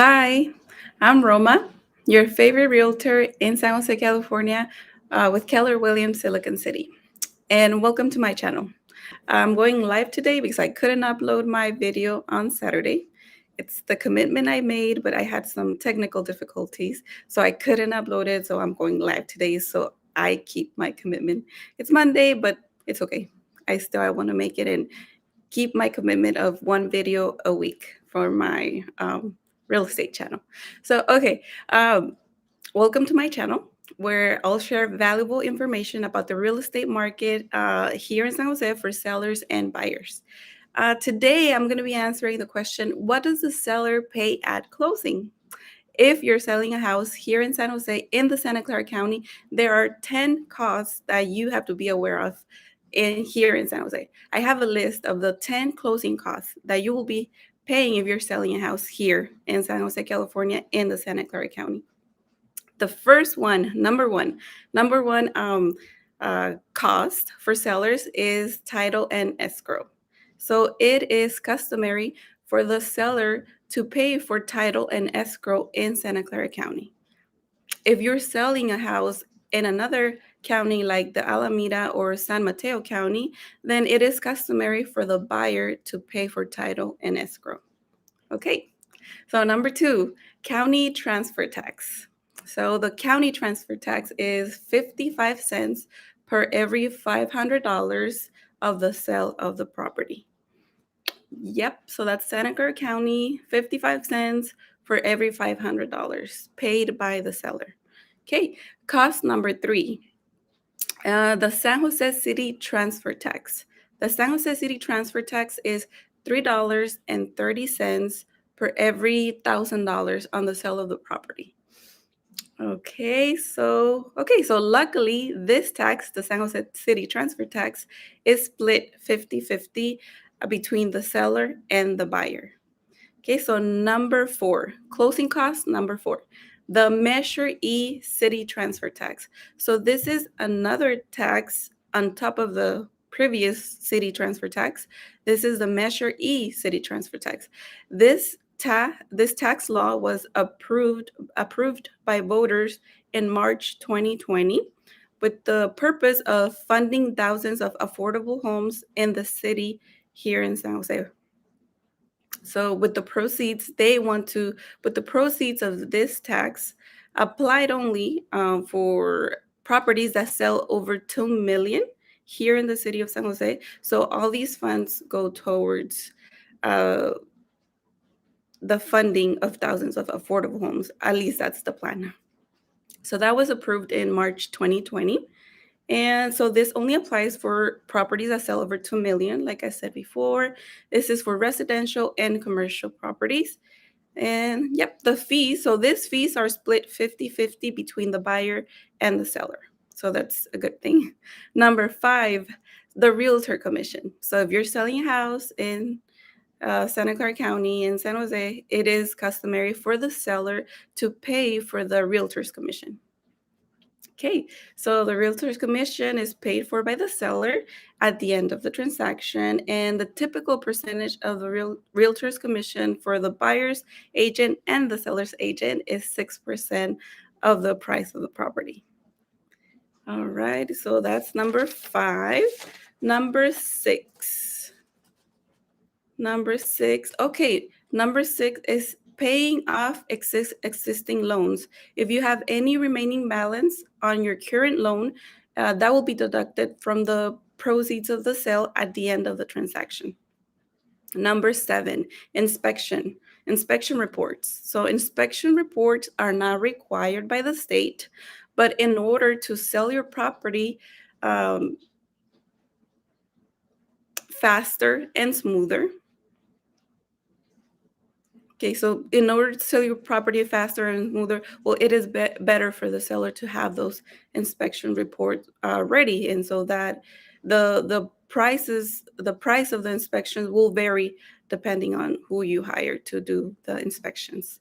Hi, I'm Roma, your favorite realtor in San Jose, California, with Keller Williams, Silicon City. And welcome to my channel. I'm going live today because I couldn't upload my video on Saturday. It's the commitment I made, but I had some technical difficulties, so I couldn't upload it. So I'm going live today, so I keep my commitment. It's Monday, but it's okay. I want to make it and keep my commitment of one video a week for my real estate channel. So, okay, um, welcome to my channel where I'll share valuable information about the real estate market here in San Jose for sellers and buyers. Today, I'm going to be answering the question, what does the seller pay at closing? If you're selling a house here in San Jose in the Santa Clara County, there are 10 costs that you have to be aware of in here in San Jose. I have a list of the 10 closing costs that you will be paying if you're selling a house here in San Jose, California in the Santa Clara County. The first one, number one cost for sellers is title and escrow. So it is customary for the seller to pay for title and escrow in Santa Clara County. If you're selling a house in another county like the Alameda or San Mateo County, then it is customary for the buyer to pay for title and escrow. Okay, so number two, county transfer tax. So the county transfer tax is 55 cents per every $500 of the sale of the property. Yep, so that's Santa Clara County, 55 cents for every $500 paid by the seller. Okay, cost number three, the San Jose City transfer tax. The San Jose City transfer tax is $3.30 per every $1,000 on the sale of the property. Okay, so luckily this tax, the San Jose City transfer tax, is split 50-50 between the seller and the buyer. Okay, so number four, closing costs, number four, the Measure E city transfer tax. So this is another tax on top of the previous city transfer tax. This is the Measure E city transfer tax. This tax law was approved by voters in March 2020 with the purpose of funding thousands of affordable homes in the city here in San Jose. So with the proceeds, with the proceeds of this tax applied only for properties that sell over 2 million here in the city of San Jose. So all these funds go towards uh, the funding of thousands of affordable homes. At least that's the plan. So that was approved in March 2020. And so this only applies for properties that sell over 2 million, like I said before. This is for residential and commercial properties. And yep, the fees. So these fees are split 50-50 between the buyer and the seller. So that's a good thing. Number five, the realtor commission. So if you're selling a house in Santa Clara County in San Jose, it is customary for the seller to pay for the realtor's commission. Okay, so the realtor's commission is paid for by the seller at the end of the transaction, and the typical percentage of the realtor's commission for the buyer's agent and the seller's agent is 6% of the price of the property. All right, so that's number five. Number six. Okay, number six is paying off existing loans. If you have any remaining balance on your current loan, that will be deducted from the proceeds of the sale at the end of the transaction. Number seven, inspection reports. So inspection reports are not required by the state, but in order to sell your property um, faster and smoother. Okay, so in order to sell your property faster and smoother, well, it is better for the seller to have those inspection reports ready, and so that the price of the inspections will vary depending on who you hire to do the inspections.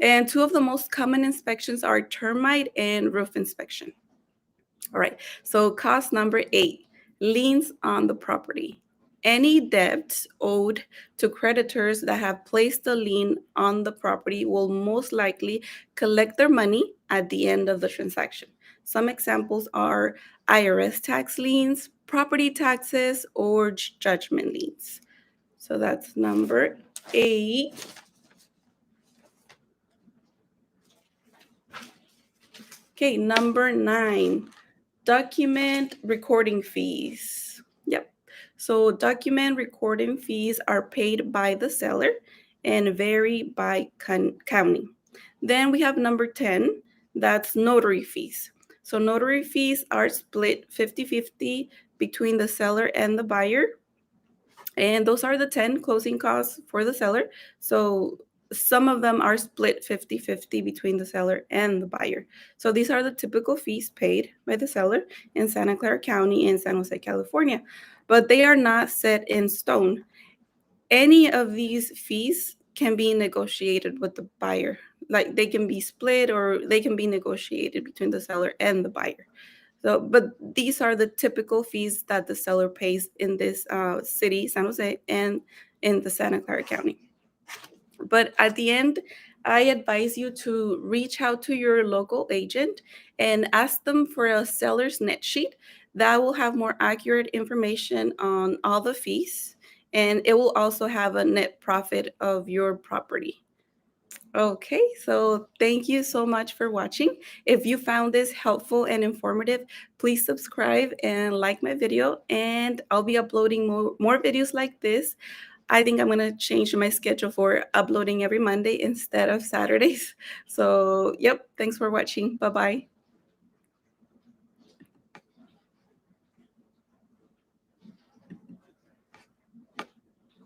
And two of the most common inspections are termite and roof inspection. All right, so cost number eight, liens on the property. Any debts owed to creditors that have placed a lien on the property will most likely collect their money at the end of the transaction. Some examples are IRS tax liens, property taxes, or judgment liens. So that's number 8. Okay, number 9, document recording fees. Yep. So document recording fees are paid by the seller and vary by county. Then we have number 10, that's notary fees. So notary fees are split 50-50 between the seller and the buyer. And those are the 10 closing costs for the seller. So some of them are split 50-50 between the seller and the buyer. So these are the typical fees paid by the seller in Santa Clara County in San Jose, California. But they are not set in stone. Any of these fees can be negotiated with the buyer. Like they can be split or they can be negotiated between the seller and the buyer. So, but these are the typical fees that the seller pays in this city, San Jose, and in the Santa Clara County. But at the end, I advise you to reach out to your local agent and ask them for a seller's net sheet. That will have more accurate information on all the fees, and it will also have a net profit of your property. Okay, so thank you so much for watching. If you found this helpful and informative, please subscribe and like my video, and I'll be uploading more videos like this. I think I'm going to change my schedule for uploading every Monday instead of Saturdays. So, yep, thanks for watching. Bye bye.